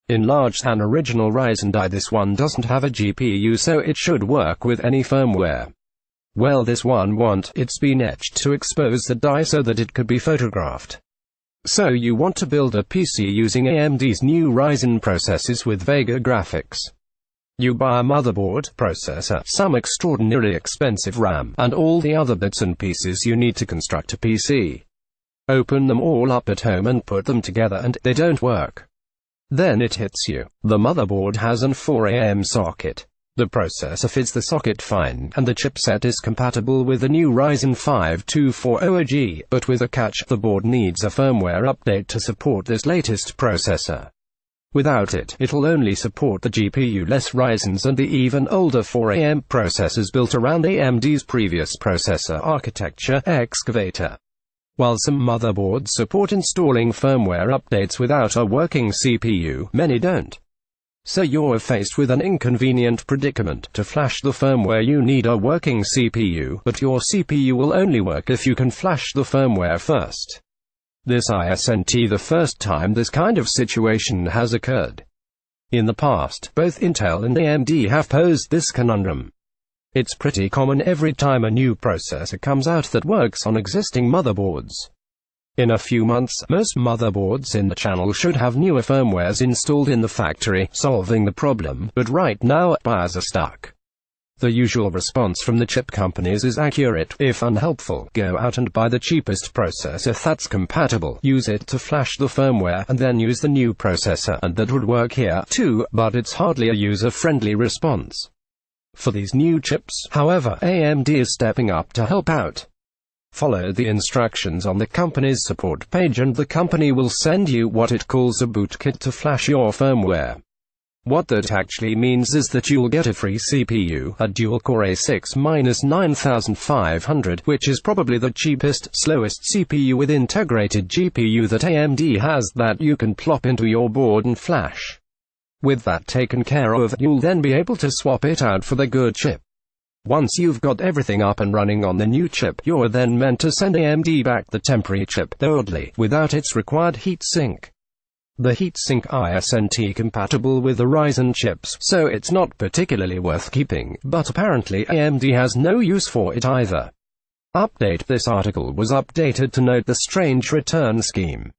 Enlarge an original Ryzen die. This one doesn't have a GPU, so it should work with any firmware. Well, this one won't. It's been etched to expose the die so that it could be photographed. So you want to build a PC using AMD's new Ryzen processors with Vega graphics. You buy a motherboard, processor, some extraordinarily expensive RAM, and all the other bits and pieces you need to construct a PC. Open them all up at home and put them together, and they don't work. Then it hits you. The motherboard has an 4am socket. The processor fits the socket fine, and the chipset is compatible with the new Ryzen 5 240G, but with a catch: the board needs a firmware update to support this latest processor. Without it, it'll only support the GPU-less Ryzens and the even older 4am processors built around AMD's previous processor architecture, Excavator. While some motherboards support installing firmware updates without a working CPU, many don't. So you're faced with an inconvenient predicament. To flash the firmware you need a working CPU, but your CPU will only work if you can flash the firmware first. This isn't the first time this kind of situation has occurred. In the past, both Intel and AMD have posed this conundrum. It's pretty common every time a new processor comes out that works on existing motherboards. In a few months, most motherboards in the channel should have newer firmwares installed in the factory, solving the problem, but right now, buyers are stuck. The usual response from the chip companies is accurate, if unhelpful. Go out and buy the cheapest processor that's compatible, use it to flash the firmware, and then use the new processor, and that would work here, too, but it's hardly a user-friendly response. For these new chips, however, AMD is stepping up to help out. Follow the instructions on the company's support page and the company will send you what it calls a bootkit to flash your firmware. What that actually means is that you'll get a free CPU, a dual-core A6-9500, which is probably the cheapest, slowest CPU with integrated GPU that AMD has, that you can plop into your board and flash. With that taken care of, you'll then be able to swap it out for the good chip. Once you've got everything up and running on the new chip, you're then meant to send AMD back the temporary chip, though oddly, without its required heatsink. The heatsink isn't compatible with the Ryzen chips, so it's not particularly worth keeping, but apparently AMD has no use for it either. Update: this article was updated to note the strange return scheme.